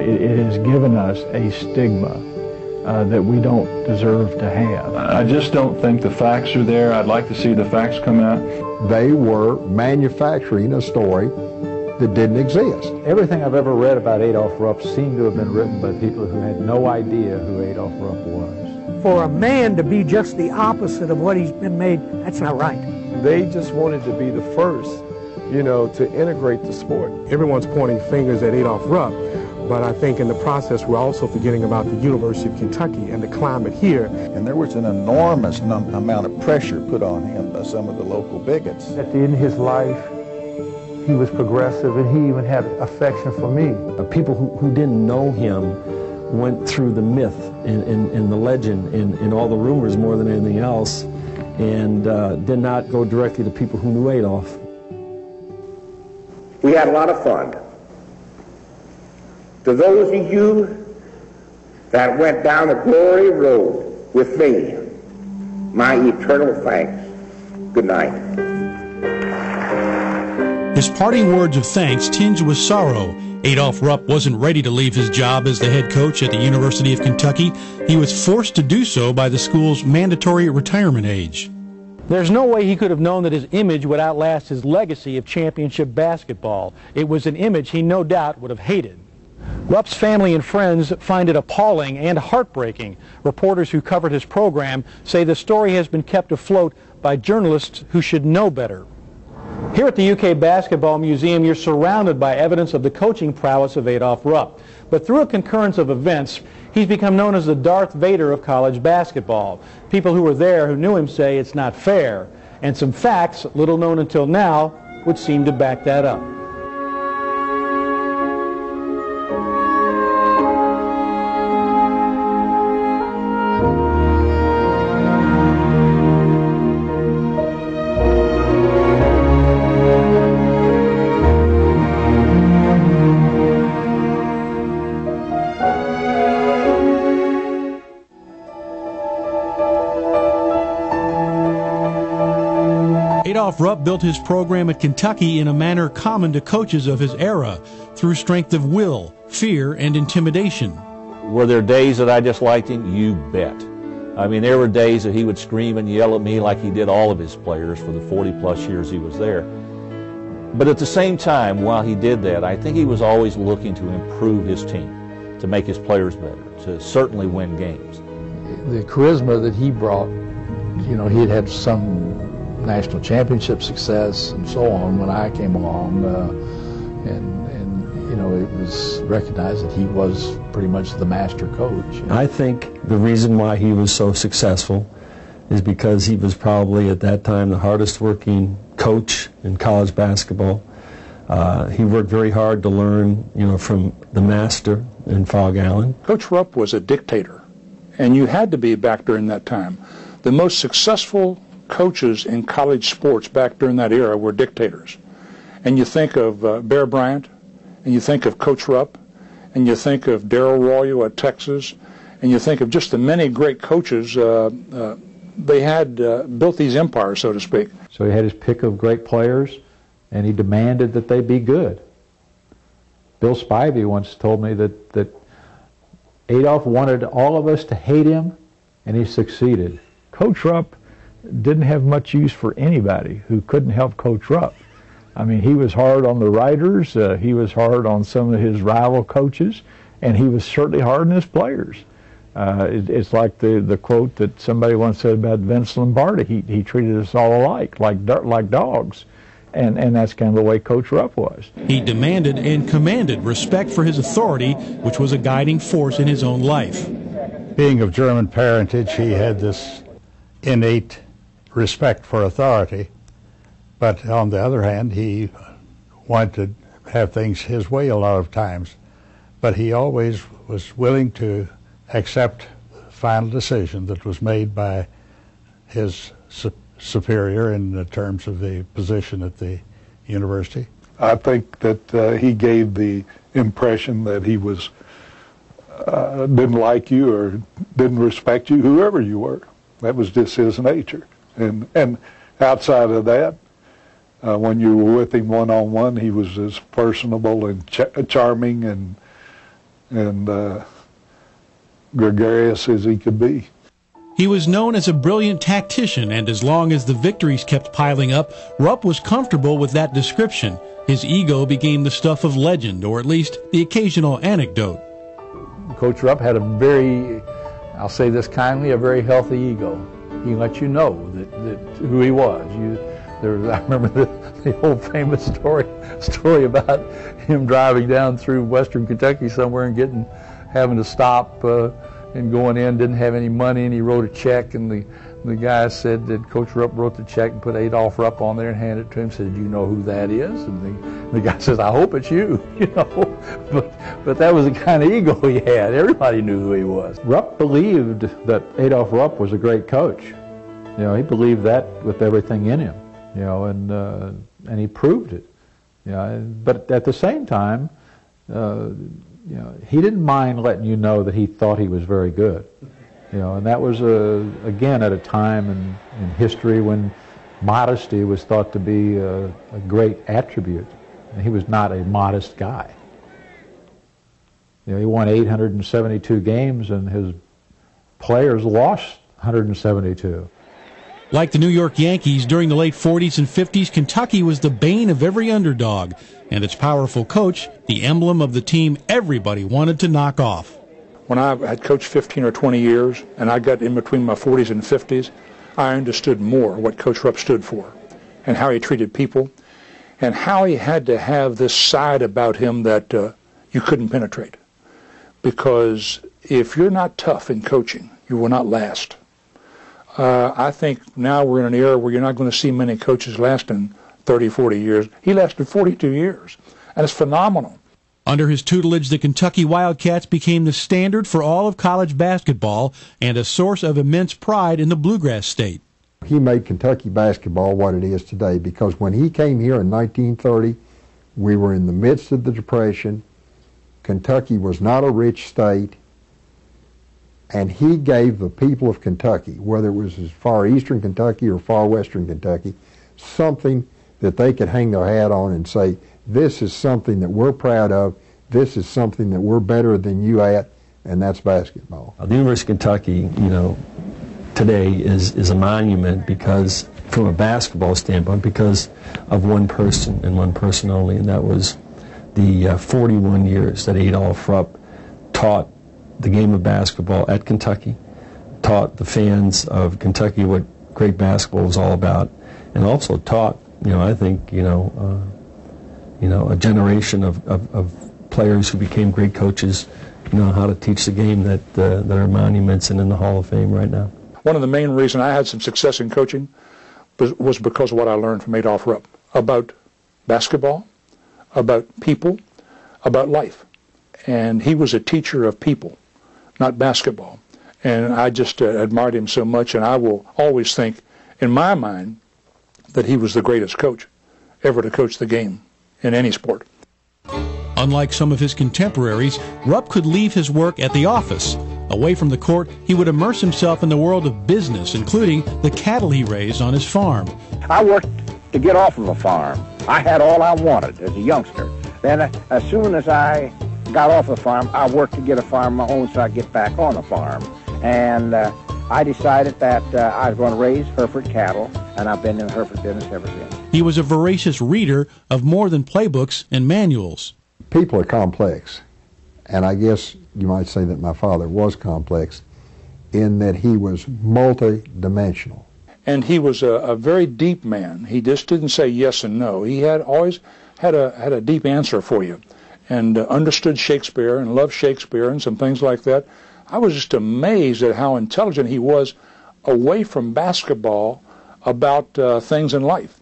it has given us a stigma that we don't deserve to have. I just don't think the facts are there. I'd like to see the facts come out. They were manufacturing a story that didn't exist. Everything I've ever read about Adolph Rupp seemed to have been written by people who had no idea who Adolph Rupp was. For a man to be just the opposite of what he's been made, that's not right. They just wanted to be the first, you know, to integrate the sport. Everyone's pointing fingers at Adolph Rupp, but I think in the process we're also forgetting about the University of Kentucky and the climate here. And there was an enormous amount of pressure put on him by some of the local bigots. At the end of his life, he was progressive, and he even had affection for me. People who didn't know him went through the myth and the legend and all the rumors more than anything else, and did not go directly to people who knew Adolph. We had a lot of fun. To those of you that went down the glory road with me, my eternal thanks. Good night. His parting words of thanks tinged with sorrow. Adolph Rupp wasn't ready to leave his job as the head coach at the University of Kentucky. He was forced to do so by the school's mandatory retirement age. There's no way he could have known that his image would outlast his legacy of championship basketball. It was an image he no doubt would have hated. Rupp's family and friends find it appalling and heartbreaking. Reporters who covered his program say the story has been kept afloat by journalists who should know better. Here at the UK Basketball Museum, you're surrounded by evidence of the coaching prowess of Adolph Rupp. But through a concurrence of events, he's become known as the Darth Vader of college basketball. People who were there who knew him say it's not fair. And some facts, little known until now, would seem to back that up. Adolph Rupp built his program at Kentucky in a manner common to coaches of his era, through strength of will, fear, and intimidation. Were there days that I disliked him? You bet. I mean, there were days that he would scream and yell at me like he did all of his players for the 40-plus years he was there. But at the same time, while he did that, I think he was always looking to improve his team, to make his players better, to certainly win games. The charisma that he brought, you know, he had had some national championship success and so on when I came along, and you know, it was recognized that he was pretty much the master coach. You know? I think the reason why he was so successful is because he was probably at that time the hardest working coach in college basketball. He worked very hard to learn, you know, from the master in Fog Allen. Coach Rupp was a dictator, and you had to be back during that time. The most successful coaches in college sports back during that era were dictators. And you think of Bear Bryant, and you think of Coach Rupp, and you think of Darrell Royal at Texas, and you think of just the many great coaches. They had built these empires, so to speak. So he had his pick of great players, and he demanded that they be good. Bill Spivey once told me that Adolph wanted all of us to hate him, and he succeeded. Coach Rupp didn't have much use for anybody who couldn't help Coach Rupp. I mean, he was hard on the writers, he was hard on some of his rival coaches, and he was certainly hard on his players. It's like the quote that somebody once said about Vince Lombardi. He treated us all alike, like dogs. And that's kind of the way Coach Rupp was. He demanded and commanded respect for his authority, which was a guiding force in his own life. Being of German parentage, he had this innate respect for authority, but on the other hand, he wanted to have things his way a lot of times. But he always was willing to accept the final decision that was made by his superior in terms of the position at the university. I think that he gave the impression that he was didn't like you or didn't respect you, whoever you were. That was just his nature. And outside of that, when you were with him one-on-one, he was as personable and charming and and gregarious as he could be. He was known as a brilliant tactician, and as long as the victories kept piling up, Rupp was comfortable with that description. His ego became the stuff of legend, or at least the occasional anecdote. Coach Rupp had a very, I'll say this kindly, a very healthy ego. He let you know that who he was. I remember the old famous story about him driving down through western Kentucky somewhere and having to stop and going in, didn't have any money, and he wrote a check, and the guy said that Coach Rupp wrote the check and put Adolph Rupp on there and handed it to him, said, "Do you know who that is?" And the guy says, "I hope it's you," you know. But that was the kind of ego he had. Everybody knew who he was. Rupp believed that Adolph Rupp was a great coach. You know, he believed that with everything in him, you know, and he proved it. You know, but at the same time, you know, he didn't mind letting you know that he thought he was very good. You know, and that was, again, at a time in history when modesty was thought to be a great attribute. And he was not a modest guy. You know, he won 872 games, and his players lost 172. Like the New York Yankees during the late 40s and 50s, Kentucky was the bane of every underdog, and its powerful coach, the emblem of the team everybody wanted to knock off. When I had coached 15 or 20 years, and I got in between my 40s and 50s, I understood more what Coach Rupp stood for, and how he treated people, and how he had to have this side about him that you couldn't penetrate. Because if you're not tough in coaching, you will not last. I think now we're in an era where you're not going to see many coaches lasting 30, 40 years. He lasted 42 years, and it's phenomenal. Under his tutelage, the Kentucky Wildcats became the standard for all of college basketball and a source of immense pride in the Bluegrass State. He made Kentucky basketball what it is today, because when he came here in 1930, we were in the midst of the Depression. Kentucky was not a rich state, and he gave the people of Kentucky, whether it was as far eastern Kentucky or far western Kentucky, something that they could hang their hat on and say, this is something that we're proud of, this is something that we're better than you at, and that's basketball. The University of Kentucky, you know, today is a monument because, from a basketball standpoint, because of one person and one person only, and that was the 41 years that Adolph Rupp taught the game of basketball at Kentucky, taught the fans of Kentucky what great basketball was all about, and also taught, you know, I think, a generation of players who became great coaches, you know, how to teach the game that are monuments and in the Hall of Fame right now. One of the main reasons I had some success in coaching was because of what I learned from Adolph Rupp about basketball, about people, about life. And he was a teacher of people, not basketball. And I just admired him so much, and I will always think, in my mind, that he was the greatest coach ever to coach the game in any sport. Unlike some of his contemporaries, Rupp could leave his work at the office. Away from the court, he would immerse himself in the world of business, including the cattle he raised on his farm. I worked to get off of a farm. I had all I wanted as a youngster. Then as soon as I got off the farm, I worked to get a farm of my own so I could get back on the farm. And I decided that I was going to raise Hereford cattle, and I've been in the Hereford business ever since. He was a voracious reader of more than playbooks and manuals. People are complex, and I guess you might say that my father was complex in that he was multi-dimensional. And he was a very deep man. He just didn't say yes and no. He had always had a deep answer for you, and understood Shakespeare and loved Shakespeare and some things like that. I was just amazed at how intelligent he was away from basketball about things in life.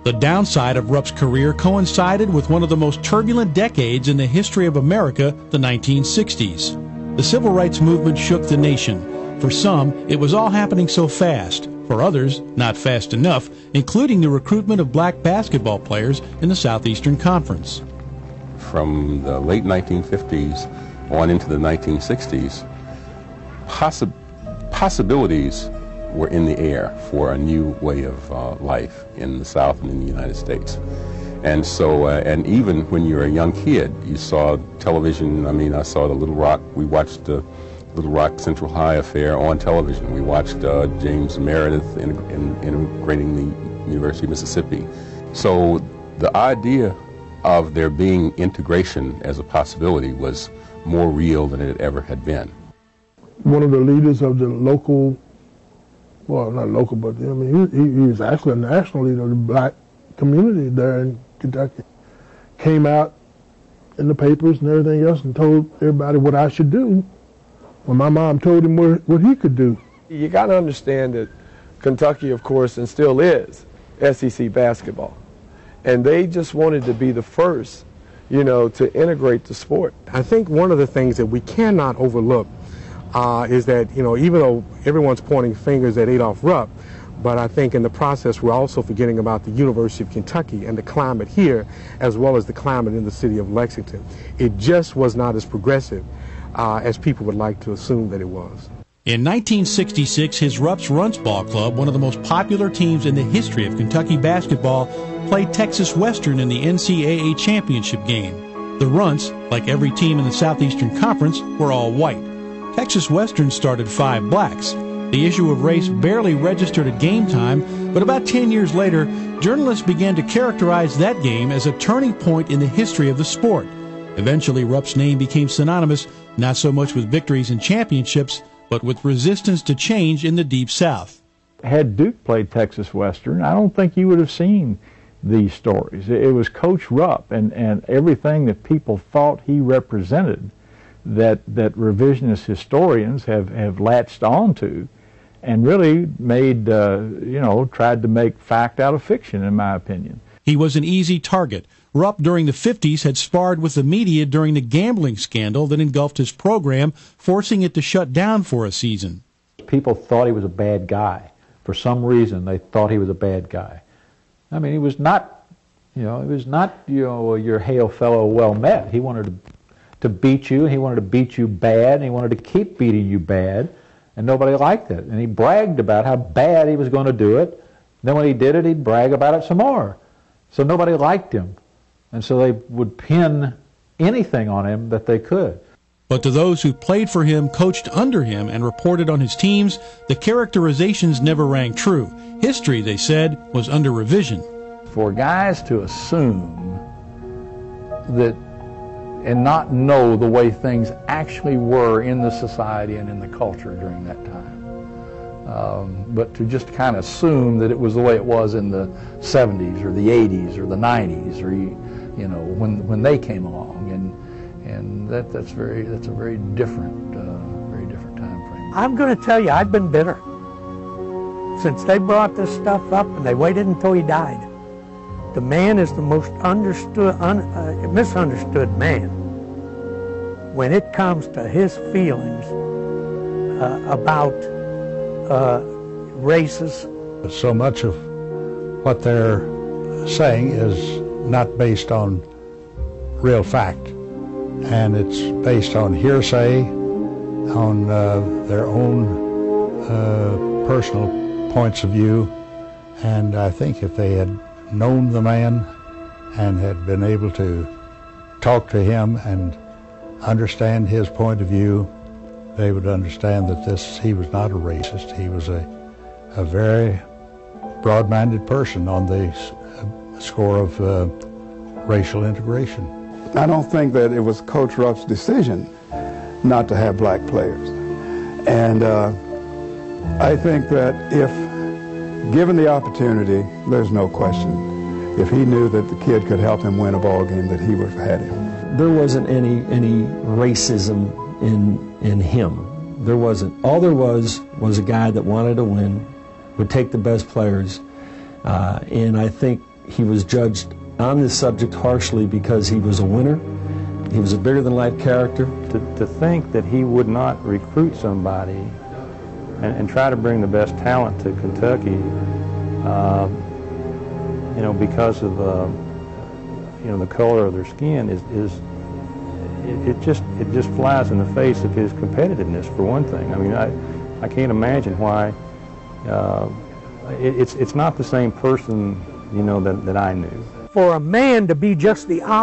The downside of Rupp's career coincided with one of the most turbulent decades in the history of America, the 1960s. The civil rights movement shook the nation. For some, it was all happening so fast. For others, not fast enough, including the recruitment of black basketball players in the Southeastern Conference. From the late 1950s on into the 1960s, possibilities were in the air for a new way of life in the South and in the United States. And so, and even when you were a young kid, you saw television. I mean, I saw the Little Rock. We watched the Little Rock Central High affair on television. We watched James Meredith integrating the University of Mississippi. So the idea of there being integration as a possibility was more real than it ever had been. One of the leaders of the local, well, not local, but I mean, he was actually a national leader of the black community there in Kentucky. Came out in the papers and everything else and told everybody what I should do when my mom told him what he could do. You got to understand that Kentucky, of course, and still is SEC basketball. And they just wanted to be the first, you know, to integrate the sport. I think one of the things that we cannot overlook is that, you know, even though everyone's pointing fingers at Adolph Rupp, but I think in the process we're also forgetting about the University of Kentucky and the climate here, as well as the climate in the city of Lexington. It just was not as progressive as people would like to assume that it was. In 1966, his Rupp's Runts Ball Club, one of the most popular teams in the history of Kentucky basketball, played Texas Western in the NCAA championship game. The Runts, like every team in the Southeastern Conference, were all white. Texas Western started 5 blacks. The issue of race barely registered at game time, but about 10 years later, journalists began to characterize that game as a turning point in the history of the sport. Eventually, Rupp's name became synonymous not so much with victories and championships, but with resistance to change in the Deep South. Had Duke played Texas Western, I don't think you would have seen these stories. It was Coach Rupp and everything that people thought he represented that revisionist historians have latched onto and really made, tried to make fact out of fiction, in my opinion. He was an easy target. Rupp, during the 50s, had sparred with the media during the gambling scandal that engulfed his program, forcing it to shut down for a season. People thought he was a bad guy. For some reason, they thought he was a bad guy. I mean, he was not, your hail fellow well met. He wanted to beat you. He wanted to beat you bad, and he wanted to keep beating you bad, and nobody liked it. And he bragged about how bad he was going to do it. Then when he did it, he'd brag about it some more. So nobody liked him. And so they would pin anything on him that they could. But to those who played for him, coached under him, and reported on his teams, the characterizations never rang true. History, they said, was under revision. For guys to assume that and not know the way things actually were in the society and in the culture during that time. But to just kind of assume that it was the way it was in the 70s or the 80s or the 90s or when they came along, and that's a very different time frame. I'm going to tell you, I've been bitter since they brought this stuff up, and they waited until he died. The man is the most misunderstood man when it comes to his feelings about races. So much of what they're saying is not based on real fact, and it's based on hearsay, on their own personal points of view. And I think if they had known the man and had been able to talk to him and understand his point of view, they would understand that he was not a racist. He was a very broad-minded person on the score of racial integration. I don't think that it was Coach Rupp's decision not to have black players. And I think that if given the opportunity, there's no question. If he knew that the kid could help him win a ball game, that he would have had him. There wasn't any racism in him. There wasn't. All there was a guy that wanted to win, would take the best players, and I think he was judged on this subject harshly because he was a winner. He was a bigger-than-life character. To think that he would not recruit somebody and try to bring the best talent to Kentucky, because of the color of their skin it just flies in the face of his competitiveness, for one thing. I mean, I can't imagine why. It's not the same person, that I knew. for a man to be just the opposite.